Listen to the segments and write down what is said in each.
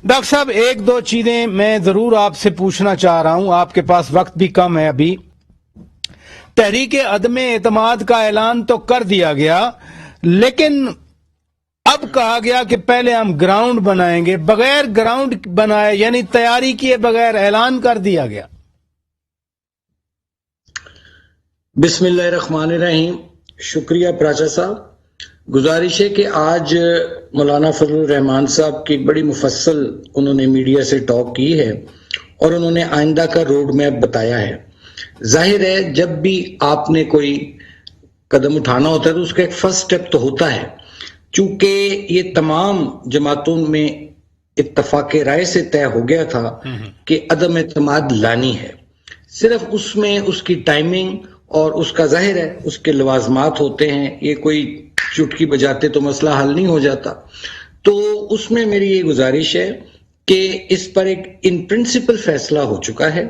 Doctor साहब, एक दो चीजें मैं जरूर आपसे पूछना चाह रहा हूं, आपके पास वक्त भी कम है अभी। तहरीक अदम एतमाद का ऐलान तो कर दिया गया, लेकिन अब कहा गया कि पहले हम ग्राउंड बनाएंगे। बगैर ग्राउंड बनाए, यानी तैयारी किए बगैर ऐलान कर दिया गया। बिस्मिल्लाहिर्रहमानिर्रहीम। शुक्रिया प्राचा साहब। गुजारिश है कि आज मौलाना फजलुर रहमान साहब की एक बड़ी मुफस्सल उन्होंने मीडिया से टॉक की है और उन्होंने आइंदा का रोड मैप बताया है। जाहिर है जब भी आपने कोई कदम उठाना होता है तो उसका एक फर्स्ट स्टेप तो होता है। चूंकि ये तमाम जमातों में इत्तफाक राय से तय हो गया था कि अदम एतमाद लानी है, सिर्फ उसमें उसकी टाइमिंग और उसका जाहिर है उसके लवाजमात होते हैं। ये कोई चुटकी बजाते तो मसला हल नहीं हो जाता। तो उसमें मेरी ये गुजारिश है कि इस पर एक इन प्रिंसिपल फैसला हो चुका है।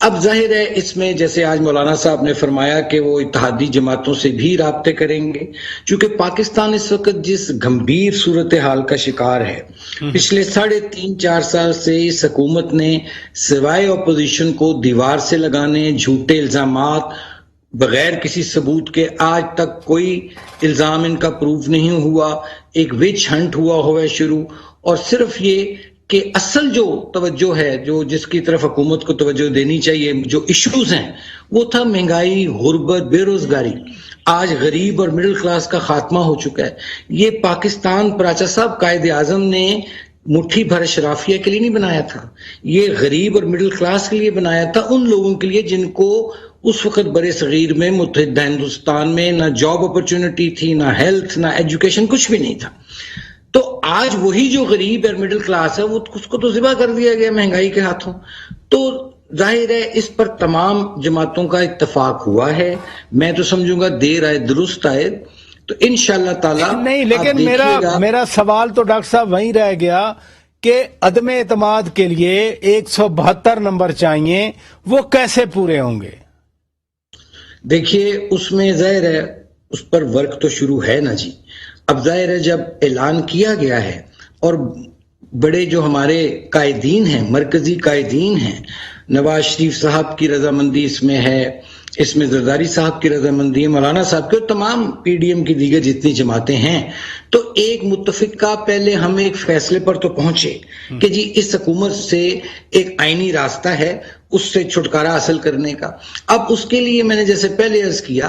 अब जाहिर है इसमें जैसे आज मौलाना साहब ने फरमाया कि वो इत्तेहादी जमातों से भी राब्ते करेंगे, क्योंकि पाकिस्तान इस वक्त जिस गंभीर सूरत हाल का शिकार है, पिछले 3.5-4 साल से इस हुकूमत ने सिवाय अपोजिशन को दीवार से लगाने, झूठे इल्जामात बगैर किसी सबूत के, आज तक कोई इल्जाम इनका प्रूव नहीं हुआ, एक विच हंट हुआ है शुरू। और सिर्फ ये कि असल जो तवज्जो है, जो जिसकी तरफ हुकूमत को तवज्जो देनी चाहिए, जो इश्यूज हैं, वो था महंगाई, गुर्बत, बेरोजगारी। आज गरीब और मिडिल क्लास का खात्मा हो चुका है। ये पाकिस्तान प्राचा साहब कायदे आजम ने मुट्ठी भर शराफिया के लिए नहीं बनाया था, ये गरीब और मिडिल क्लास के लिए बनाया था, उन लोगों के लिए जिनको उस वक्त बड़े सगीर में मुत्तहिदा हिंदुस्तान में ना जॉब अपॉर्चुनिटी थी, ना हेल्थ, ना एजुकेशन, कुछ भी नहीं था। तो आज वही जो गरीब और मिडिल क्लास है, वो उसको तो ज़िबा कर दिया गया महंगाई के हाथों। तो जाहिर है इस पर तमाम जमातों का इत्तफाक हुआ है। मैं तो समझूंगा देर आए दुरुस्त आए, तो इंशाअल्लाह ताला नहीं, लेकिन मेरा सवाल तो डॉक्टर साहब वहीं रह गया कि अदम एतमाद के लिए 172 नंबर चाहिए, वो कैसे पूरे होंगे? देखिए उसमें जाहिर है उस पर वर्क तो शुरू है ना जी। अब जाहिर है जब ऐलान किया गया है और बड़े जो हमारे कायदीन हैं, मरकजी कायदीन हैं, नवाज शरीफ साहब की रजामंदी इसमें है, इसमें जरदारी साहब की रजामंदी है, मौलाना साहब की, और तमाम पीडीएम की दीगर जितनी जमातें हैं, तो एक मुत्तफिका पहले हम एक फैसले पर तो पहुंचे कि जी इस हुकूमत से एक आईनी रास्ता है उससे छुटकारा हासिल करने का। अब उसके लिए मैंने जैसे पहले अर्ज किया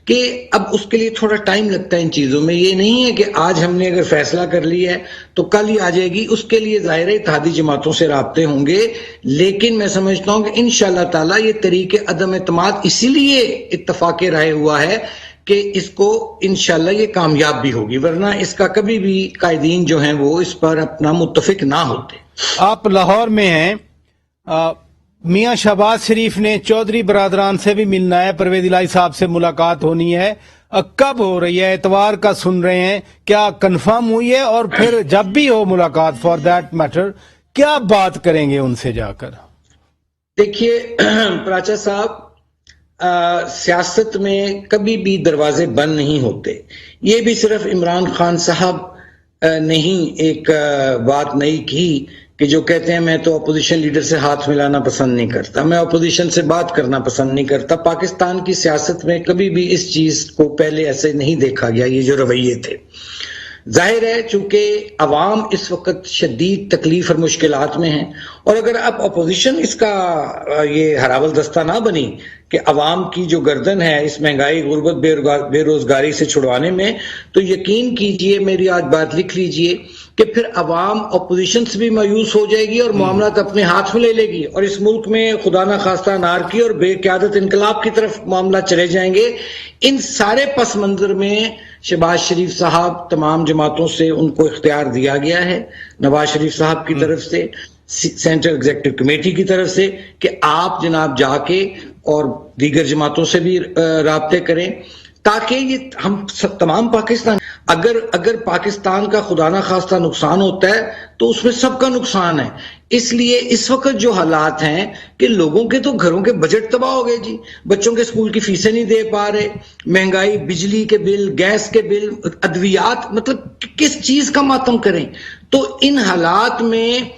कि अब उसके लिए थोड़ा टाइम लगता है इन चीजों में। ये नहीं है कि आज हमने अगर फैसला कर लिया है तो कल ही आ जाएगी। उसके लिए जाहिर है इत्तेहादी जमातों से राब्ते होंगे, लेकिन मैं समझता हूं कि इंशाअल्लाह ताला ये तरीके अदम एतमाद इसीलिए इत्तफाक राय हुआ है कि इसको इंशाअल्लाह ये कामयाब भी होगी, वरना इसका कभी भी कायदीन जो हैं वो इस पर अपना मुत्तफिक ना होते। आप लाहौर में हैं, मियां शहबाज शरीफ ने चौधरी बरादरान से भी मिलना है, परवेज इलाही साहब से मुलाकात होनी है, कब हो रही है? एतवार का सुन रहे हैं, क्या कंफर्म हुई है? और फिर जब भी हो मुलाकात फॉर दैट मैटर, क्या बात करेंगे उनसे जाकर? देखिए प्राचा साहब, सियासत में कभी भी दरवाजे बंद नहीं होते। ये भी सिर्फ इमरान खान साहब ने ही एक बात नहीं की कि जो कहते हैं मैं तो अपोजिशन लीडर से हाथ मिलाना पसंद नहीं करता, मैं अपोजिशन से बात करना पसंद नहीं करता। पाकिस्तान की सियासत में कभी भी इस चीज को पहले ऐसे नहीं देखा गया, ये जो रवैये थे। जाहिर है चूंकि अवाम इस वक्त शदीद तकलीफ और मुश्किलात में है, और अगर अब अपोजिशन इसका ये हरावल दस्ता ना बनी कि अवाम की जो गर्दन है इस महंगाई, गुर्बत, बेरोजगारी से छुड़वाने में, तो यकीन कीजिए, मेरी आज बात लिख लीजिए कि फिर अवाम अपोजिशन से भी मायूस हो जाएगी और मामला अपने हाथ में ले लेगी, और इस मुल्क में खुदा ना खास्ता अनारकी और बेक़ियादत इनकलाब की तरफ मामला चले जाएंगे। इन सारे पस मंजर में शहबाज शरीफ साहब, तमाम जमातों से उनको इख्तियार दिया गया है, नवाज शरीफ साहब की तरफ से, सेंट्रल एग्जीक्यूटिव कमेटी की तरफ से, कि आप जनाब जाके और दीगर जमातों से भी राब्ते करें, ताकि ये हम तमाम पाकिस्तान, अगर पाकिस्तान का खुदा ना खास्ता नुकसान होता है तो उसमें सबका नुकसान है। इसलिए इस वक्त जो हालात हैं कि लोगों के तो घरों के बजट तबाह हो गए जी, बच्चों के स्कूल की फीसें नहीं दे पा रहे, महंगाई, बिजली के बिल, गैस के बिल, अद्वियात, मतलब किस चीज का मातम करें। तो इन हालात में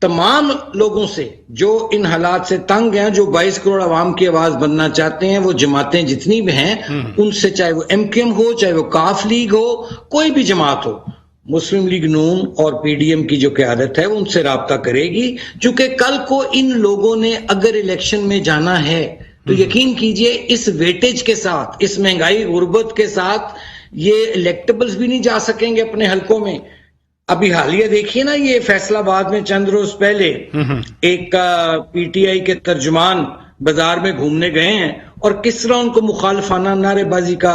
तमाम लोगों से जो इन हालात से तंग हैं, जो 22 करोड़ आवाम की आवाज बनना चाहते हैं, वो जमातें जितनी भी हैं उनसे, चाहे वो MKM हो, चाहे वो काफ लीग हो, कोई भी जमात हो, मुस्लिम लीग नून और PDM की जो क़यादत है वो उनसे राब्ता करेगी। चूंकि कल को इन लोगों ने अगर इलेक्शन में जाना है तो यकीन कीजिए इस वेटेज के साथ, इस महंगाई गुर्बत के साथ ये इलेक्टेबल्स भी नहीं जा सकेंगे अपने हलकों में। अभी हालिया देखिए ना, ये फैसलाबाद में चंद रोज पहले एक PTI के तर्जुमान बाजार में घूमने गए हैं और किस तरह उनको मुखालफाना नारेबाजी का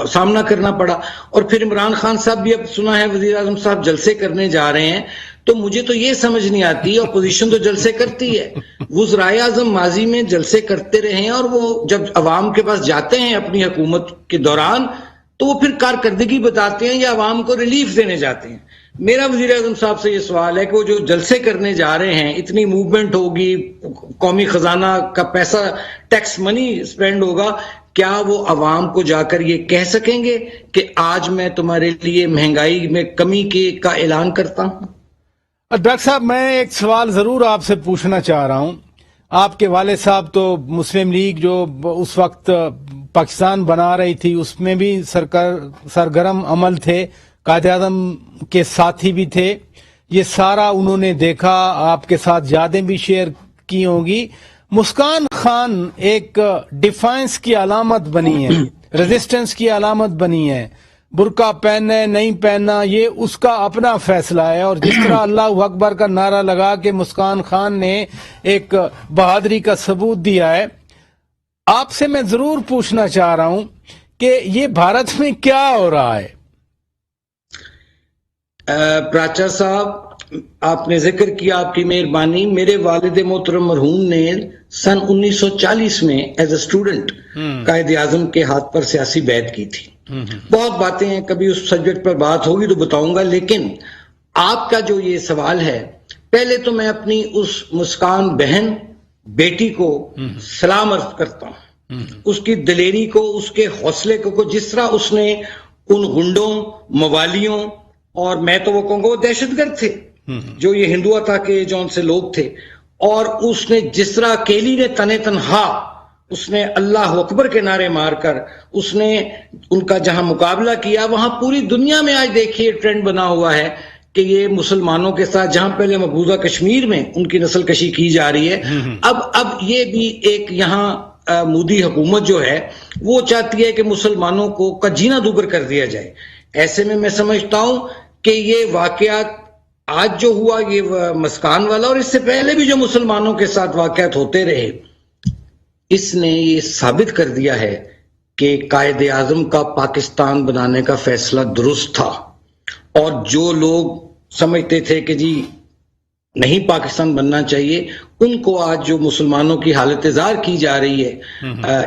सामना करना पड़ा। और फिर इमरान खान साहब भी, अब सुना है वजीर आजम साहब जलसे करने जा रहे हैं। तो मुझे तो ये समझ नहीं आती, अपोजिशन तो जलसे करती है, वज़राए आज़म माजी में जलसे करते रहे हैं और वो जब अवाम के पास जाते हैं अपनी हुकूमत के दौरान तो वो फिर कारकर्दगी बताते हैं या अवाम को रिलीफ देने जाते हैं। मेरा वज़ीर आज़म साहब से ये सवाल है कि वो जो जलसे करने जा रहे हैं, इतनी मूवमेंट होगी, कौमी खजाना का पैसा, टैक्स मनी स्पेंड होगा, क्या वो अवाम को जाकर ये कह सकेंगे कि आज मैं तुम्हारे लिए महंगाई में कमी का ऐलान करता हूं? डॉक्टर साहब, मैं एक सवाल जरूर आपसे पूछना चाह रहा हूं। आपके वाले साहब तो मुस्लिम लीग जो उस वक्त पाकिस्तान बना रही थी उसमें भी सरगर्म अमल थे, कायद-ए-आज़म के साथी भी थे, ये सारा उन्होंने देखा, आपके साथ यादें भी शेयर की होंगी। मुस्कान खान एक डिफेंस की अलामत बनी है, रेजिस्टेंस की अलामत बनी है। बुर्का पहनना नहीं पहनना ये उसका अपना फैसला है, और जिस तरह अल्लाह अकबर का नारा लगा के मुस्कान खान ने एक बहादुरी का सबूत दिया है, आपसे मैं जरूर पूछना चाह रहा हूं कि ये भारत में क्या हो रहा है? प्राचा साहब, आपने जिक्र किया, आपकी मेहरबानी। मेरे वालिद मोहतरम मरहूम ने सन 1940 में एज ए स्टूडेंट कायद-ए-आज़म के हाथ पर सियासी बैत की थी। बहुत बातें हैं, कभी उस सब्जेक्ट पर बात होगी तो बताऊंगा, लेकिन आपका जो ये सवाल है, पहले तो मैं अपनी उस मुस्कान बहन बेटी को सलाम अर्ज करता हूं, उसकी दिलेरी को, उसके हौसले को, जिस तरह उसने उन गुंडों, मवालियों, और मैं तो वो कहूंगा वो दहशतगर्द थे जो ये हिंदुआ के जौन से लोग थे, और उसने जिस तरह अकेली ने तने तनहा उसने अल्लाह अकबर के नारे मारकर उसने उनका जहां मुकाबला किया, वहां पूरी दुनिया में आज देखिए ट्रेंड बना हुआ है कि ये मुसलमानों के साथ, जहां पहले मकबूजा कश्मीर में उनकी नस्ल कशी की जा रही है, अब ये भी एक यहाँ मोदी हुकूमत जो है वो चाहती है कि मुसलमानों को का जीना दूभर कर दिया जाए। ऐसे में मैं समझता हूं कि ये वाकयात आज जो हुआ ये मस्कान वाला, और इससे पहले भी जो मुसलमानों के साथ वाकयात होते रहे, इसने ये साबित कर दिया है कि कायद-ए-आज़म का पाकिस्तान बनाने का फैसला दुरुस्त था। और जो लोग समझते थे कि जी नहीं पाकिस्तान बनना चाहिए, उनको आज जो मुसलमानों की हालत जार की जा रही है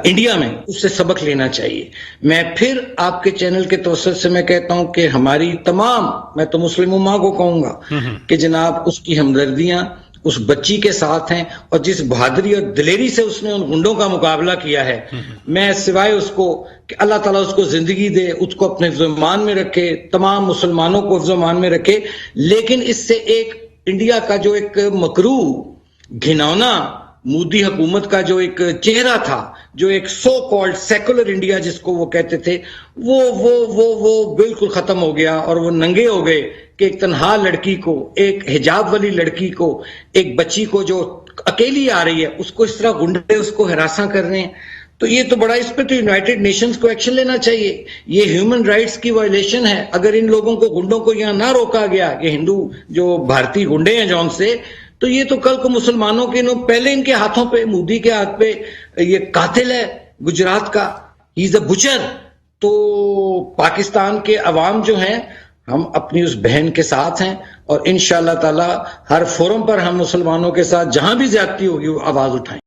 इंडिया में, उससे सबक लेना चाहिए। मैं फिर आपके चैनल के तवस्सुत से मैं कहता हूं कि हमारी तमाम, मैं तो मुस्लिम उम्मा को कहूंगा कि जनाब उसकी हमदर्दियां उस बच्ची के साथ हैं, और जिस बहादुरी और दिलेरी से उसने उन गुंडों का मुकाबला किया है, मैं सिवाय उसको कि अल्लाह ताला उसको जिंदगी दे, उसको अपने हिफ्ज़-ओ-मान में रखे, तमाम मुसलमानों को हिफ्ज़-ओ-मान में रखे। लेकिन इससे एक इंडिया का जो एक मकरू घिनौना मोदी हुकूमत का जो एक चेहरा था, जो एक सो कॉल्ड सेकुलर इंडिया जिसको वो कहते थे, वो बिल्कुल खत्म हो गया, और वो नंगे हो गए कि एक तन्हा लड़की को, एक हिजाब वाली लड़की को, एक बच्ची को जो अकेली आ रही है, उसको इस तरह गुंडे उसको हरासा कर रहे हैं। तो ये तो बड़ा, इस पे तो यूनाइटेड नेशंस को एक्शन लेना चाहिए। ये ह्यूमन राइट्स की वायलेशन है। अगर इन लोगों को, गुंडों को यहाँ ना रोका गया, ये हिंदू जो भारतीय गुंडे हैं जौन से, तो ये तो कल को मुसलमानों के, पहले इनके हाथों पे, मोदी के हाथ पे ये कातिल है गुजरात का, ही इज अ बुचर। तो पाकिस्तान के अवाम जो हैं, हम अपनी उस बहन के साथ हैं, और इंशाअल्लाह ताला हर फोरम पर हम मुसलमानों के साथ जहां भी ज्यादती होगी वो आवाज उठाएं।